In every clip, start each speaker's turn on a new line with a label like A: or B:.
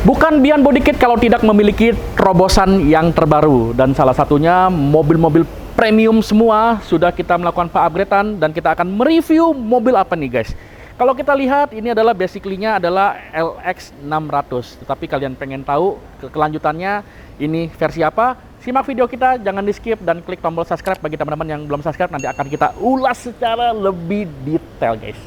A: Bukan Bian Body Kit kalau tidak memiliki terobosan yang terbaru, dan salah satunya mobil-mobil premium semua sudah kita melakukan upgrade-an, dan kita akan mereview mobil apa nih guys. Kalau kita lihat ini adalah basically-nya adalah LX600, tetapi kalian pengen tahu kelanjutannya ini versi apa? Simak video kita, jangan di skip dan klik tombol subscribe bagi teman-teman yang belum subscribe, nanti akan kita ulas secara lebih detail guys.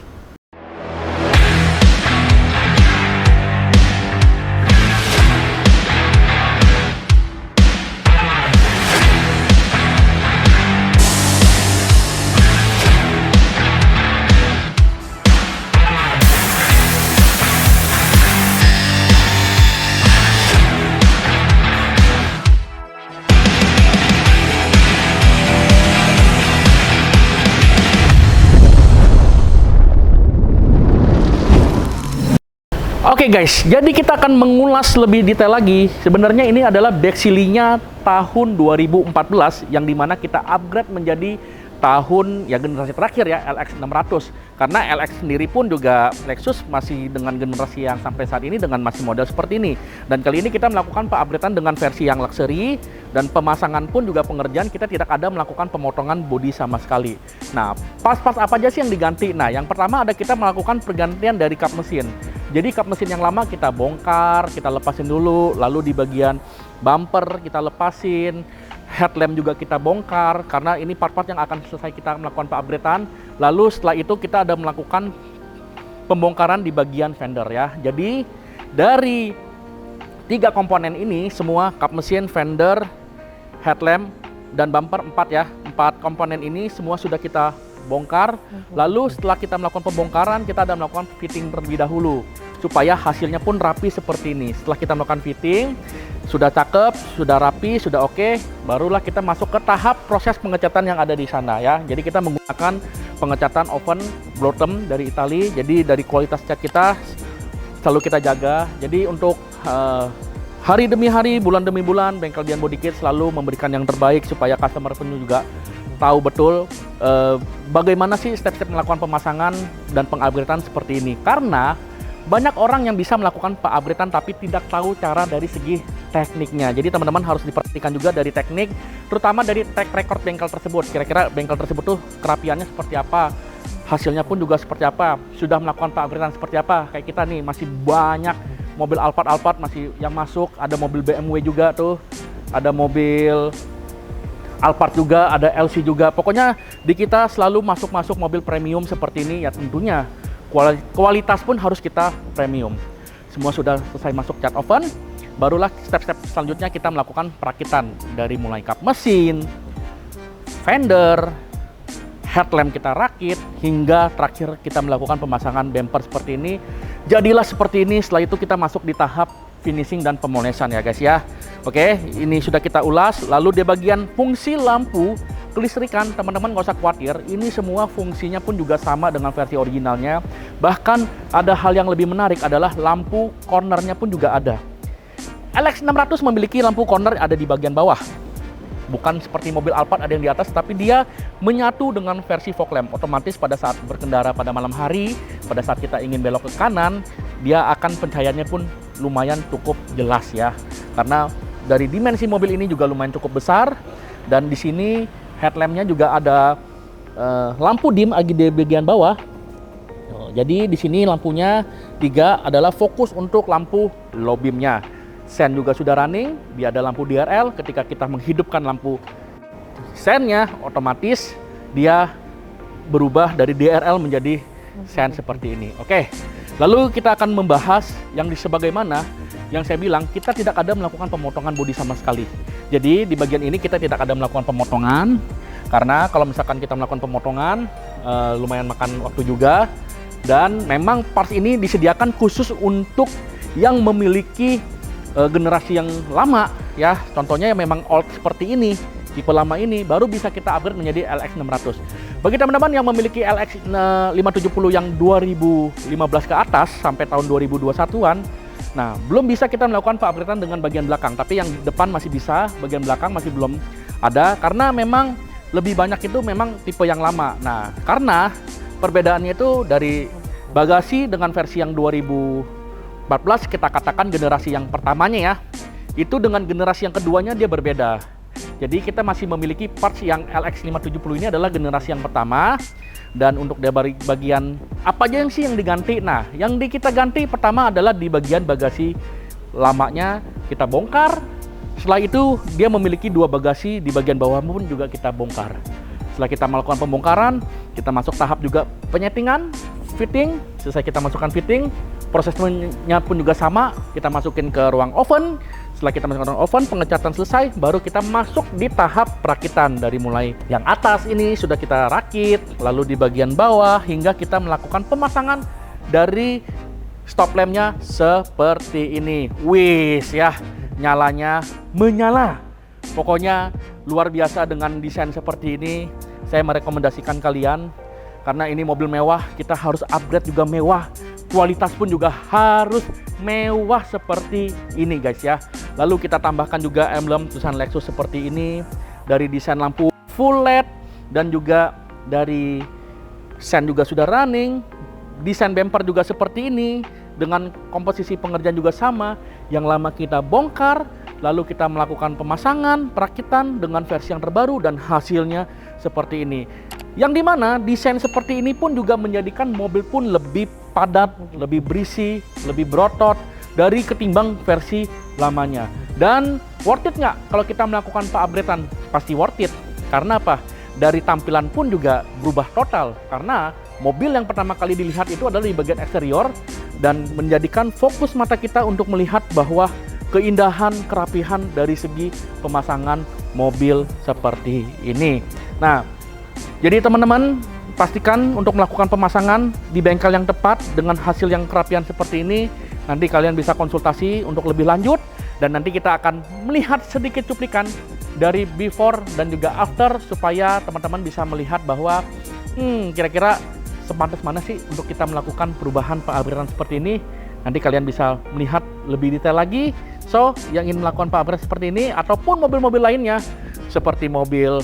A: Oke guys, jadi kita akan mengulas lebih detail lagi. Sebenarnya ini adalah backsealing-nya tahun 2014 yang dimana kita upgrade menjadi tahun ya generasi terakhir ya, LX600. Karena LX sendiri pun juga Lexus masih dengan generasi yang sampai saat ini dengan masih model seperti ini. Dan kali ini kita melakukan upgrade-an dengan versi yang luxury, dan pemasangan pun juga pengerjaan kita tidak ada melakukan pemotongan bodi sama sekali. Nah, pas-pas apa aja sih yang diganti? Nah, yang pertama ada kita melakukan pergantian dari kap mesin. Jadi kap mesin yang lama kita bongkar, kita lepasin dulu, lalu di bagian bumper kita lepasin, headlamp juga kita bongkar, karena ini part-part yang akan selesai kita melakukan upgrade-an. Lalu setelah itu kita ada melakukan pembongkaran di bagian fender ya. Jadi dari 3 komponen ini semua, kap mesin, fender, headlamp, dan bumper 4 ya, 4 komponen ini semua sudah kita bongkar. Lalu setelah kita melakukan pembongkaran, kita ada melakukan fitting terlebih dahulu supaya hasilnya pun rapi seperti ini. Setelah kita melakukan fitting, sudah cakep, sudah rapi, sudah oke, barulah kita masuk ke tahap proses pengecatan yang ada di sana ya. Jadi kita menggunakan pengecatan oven Broughton dari Italia. Jadi dari kualitas cat kita selalu kita jaga. Jadi untuk hari demi hari, bulan demi bulan, bengkel Bian Body Kit selalu memberikan yang terbaik supaya customer pun juga tahu betul bagaimana sih step-step melakukan pemasangan dan pengupgradean seperti ini. Karena banyak orang yang bisa melakukan pengupgradean tapi tidak tahu cara dari segi tekniknya. Jadi teman-teman harus diperhatikan juga dari teknik, terutama dari track record bengkel tersebut. Kira-kira bengkel tersebut tuh kerapiannya seperti apa, hasilnya pun juga seperti apa, sudah melakukan pengupgradean seperti apa. Kayak kita nih masih banyak mobil Alphard masih yang masuk, ada mobil BMW juga tuh, ada mobil Alphard juga, ada LC juga. Pokoknya di kita selalu masuk mobil premium seperti ini ya, tentunya kualitas pun harus kita premium. Semua sudah selesai masuk cat oven, barulah step-step selanjutnya kita melakukan perakitan dari mulai kap mesin, fender, headlamp kita rakit, hingga terakhir kita melakukan pemasangan bumper seperti ini. Jadilah seperti ini. Setelah itu kita masuk di tahap finishing dan pemolesan ya guys ya. Oke, ini sudah kita ulas. Lalu di bagian fungsi lampu kelistrikan, teman-teman nggak usah khawatir, ini semua fungsinya pun juga sama dengan versi originalnya. Bahkan ada hal yang lebih menarik adalah lampu cornernya pun juga ada. LX600 memiliki lampu corner ada di bagian bawah, bukan seperti mobil Alphard ada yang di atas, tapi dia menyatu dengan versi fog lamp. Otomatis pada saat berkendara pada malam hari, pada saat kita ingin belok ke kanan, dia akan pencahayaannya pun lumayan cukup jelas ya. Karena dari dimensi mobil ini juga lumayan cukup besar, dan di sini headlampnya juga ada lampu dim lagi di bagian bawah. Jadi di sini lampunya 3 adalah fokus untuk lampu low beamnya. Sen juga sudah running, dia ada lampu DRL. Ketika kita menghidupkan lampu sennya, otomatis dia berubah dari DRL menjadi sen seperti ini. Oke, lalu kita akan membahas yang sebagaimana yang saya bilang, kita tidak ada melakukan pemotongan bodi sama sekali. Jadi di bagian ini kita tidak ada melakukan pemotongan, karena kalau misalkan kita melakukan pemotongan lumayan makan waktu juga. Dan memang parts ini disediakan khusus untuk yang memiliki generasi yang lama ya. Contohnya yang memang old seperti ini, tipe lama ini, baru bisa kita upgrade menjadi LX600. Bagi teman-teman yang memiliki LX570 yang 2015 ke atas sampai tahun 2021-an, nah belum bisa kita melakukan upgrade-an dengan bagian belakang, tapi yang depan masih bisa, bagian belakang masih belum ada, karena memang lebih banyak itu memang tipe yang lama. Nah, karena perbedaannya itu dari bagasi dengan versi yang 2015 14 kita katakan generasi yang pertamanya ya. Itu dengan generasi yang keduanya dia berbeda. Jadi kita masih memiliki parts yang LX570 ini adalah generasi yang pertama. Dan untuk dari bagian apa aja yang diganti? Nah, yang kita ganti pertama adalah di bagian bagasi lamanya kita bongkar. Setelah itu dia memiliki dua bagasi, di bagian bawah pun juga kita bongkar. Setelah kita melakukan pembongkaran, kita masuk tahap juga penyetingan, fitting. Selesai kita masukkan fitting, prosesnya pun juga sama. Kita masukin ke ruang oven. Setelah kita masukkan ke ruang oven, pengecatan selesai, baru kita masuk di tahap perakitan. Dari mulai yang atas ini sudah kita rakit, lalu di bagian bawah hingga kita melakukan pemasangan dari stop lampnya seperti ini. Wis ya, nyalanya menyala. Pokoknya luar biasa dengan desain seperti ini. Saya merekomendasikan kalian, karena ini mobil mewah, kita harus upgrade juga mewah. Kualitas pun juga harus mewah seperti ini guys ya. Lalu kita tambahkan juga emblem tulisan Lexus seperti ini. Dari desain lampu full LED dan juga dari sen juga sudah running. Desain bumper juga seperti ini. Dengan komposisi pengerjaan juga sama. Yang lama kita bongkar, lalu kita melakukan pemasangan, perakitan dengan versi yang terbaru, dan hasilnya seperti ini. Yang dimana desain seperti ini pun juga menjadikan mobil pun lebih padat, lebih berisi, lebih berotot dari ketimbang versi lamanya. Dan worth it nggak kalau kita melakukan upgradean? Pasti worth it. Karena apa? Dari tampilan pun juga berubah total. Karena mobil yang pertama kali dilihat itu adalah di bagian eksterior, dan menjadikan fokus mata kita untuk melihat bahwa keindahan, kerapihan dari segi pemasangan mobil seperti ini. Nah, jadi teman-teman pastikan untuk melakukan pemasangan di bengkel yang tepat dengan hasil yang kerapian seperti ini. Nanti kalian bisa konsultasi untuk lebih lanjut, dan nanti kita akan melihat sedikit cuplikan dari before dan juga after supaya teman-teman bisa melihat bahwa kira-kira sepantas mana sih untuk kita melakukan perubahan pengupgradean seperti ini. Nanti kalian bisa melihat lebih detail lagi. So, yang ingin melakukan pengupgradean seperti ini ataupun mobil-mobil lainnya seperti mobil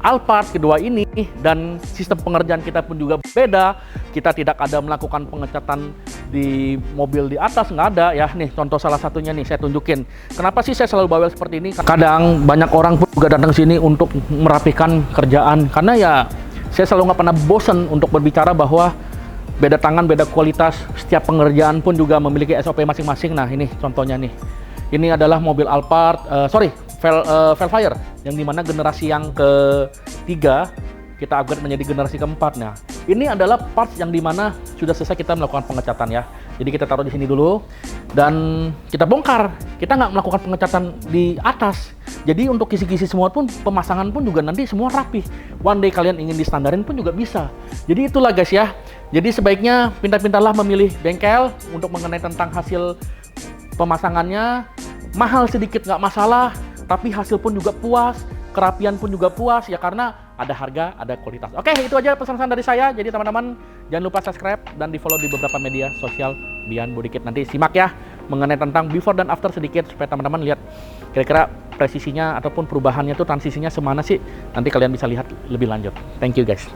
A: Alphard kedua ini, dan sistem pengerjaan kita pun juga beda. Kita tidak ada melakukan pengecatan di mobil di atas, nggak ada ya. Nih contoh salah satunya nih, saya tunjukin. Kenapa sih saya selalu bawel seperti ini? Kadang banyak orang pun juga datang sini untuk merapikan kerjaan, karena ya saya selalu nggak pernah bosen untuk berbicara bahwa beda tangan, beda kualitas. Setiap pengerjaan pun juga memiliki SOP masing-masing. Nah ini contohnya nih. Ini adalah mobil Alphard, Velfire, yang dimana generasi yang ketiga kita upgrade menjadi generasi keempat. Nah, ini adalah parts yang dimana sudah selesai kita melakukan pengecatan ya. Jadi kita taruh di sini dulu dan kita bongkar. Kita nggak melakukan pengecatan di atas. Jadi untuk kisi-kisi semua pun, pemasangan pun juga nanti semua rapi. One day kalian ingin distandarin pun juga bisa. Jadi itulah guys ya. Jadi sebaiknya pintar-pintarlah memilih bengkel untuk mengenai tentang hasil pemasangannya. Mahal sedikit nggak masalah, tapi hasil pun juga puas, kerapian pun juga puas ya, karena ada harga, ada kualitas. Oke, itu aja pesan-pesan dari saya. Jadi teman-teman jangan lupa subscribe dan di follow di beberapa media sosial Bian Bodykit. Nanti simak ya mengenai tentang before dan after sedikit supaya teman-teman lihat kira-kira presisinya ataupun perubahannya tuh transisinya semana sih. Nanti kalian bisa lihat lebih lanjut. Thank you guys.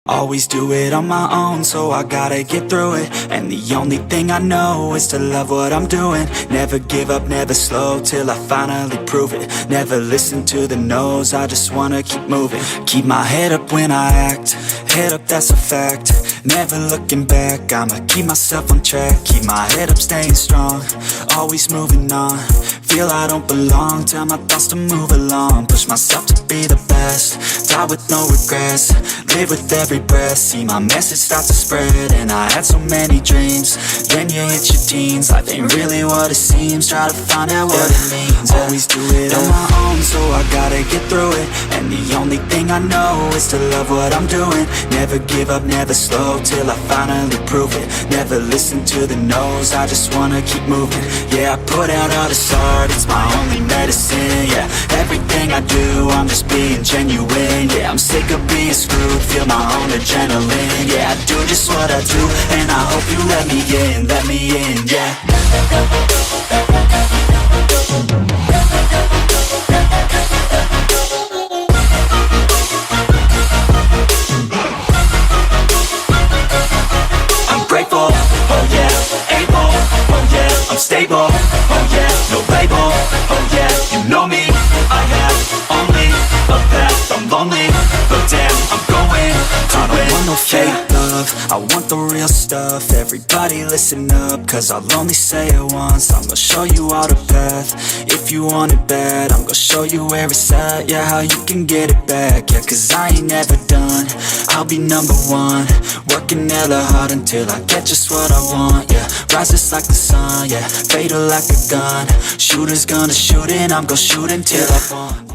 B: Always do it on my own, so I gotta get through it. And the only thing I know is to love what I'm doing. Never give up, never slow, till I finally prove it. Never listen to the no's, I just wanna keep moving. Keep my head up when I act, head up, that's a fact. Never looking back, I'ma keep myself on track. Keep my head up, staying strong, always moving on. Feel I don't belong, tell my thoughts to move along. Push myself to be the best, die with no regrets. Live with every breath, see my message start to spread. And I had so many dreams, then you hit your teens. Life ain't really what it seems, try to find out what it means. Always do it on my own, so I gotta get through it. And the only thing I know is to love what I'm doing. Never give up, never slow, till I finally prove it. Never listen to the no's, I just wanna keep moving. Yeah, I put out all this art, it's my only medicine. Yeah, everything I do, I'm just being genuine. Yeah, I'm sick of being screwed, feel my own adrenaline. Yeah, I do just what I do, and I hope you let me in, yeah. I'm grateful stable. Oh yeah, no label. Oh yeah, you know me. I have only a path. I'm lonely, but damn, I'm going to I don't want no fake love, I want the real stuff. Everybody listen up, cause I'll only say it once. I'm gonna show you all the path. If you want it bad, I'm gonna show you where it's at. Yeah, how you can get it back. Yeah, cause I ain't never done. I'll be number one, working hella hard until I get just what I want. Yeah, rises like the sun. Yeah, fatal like a gun. Shooters gonna shoot and I'm gonna shoot until I want.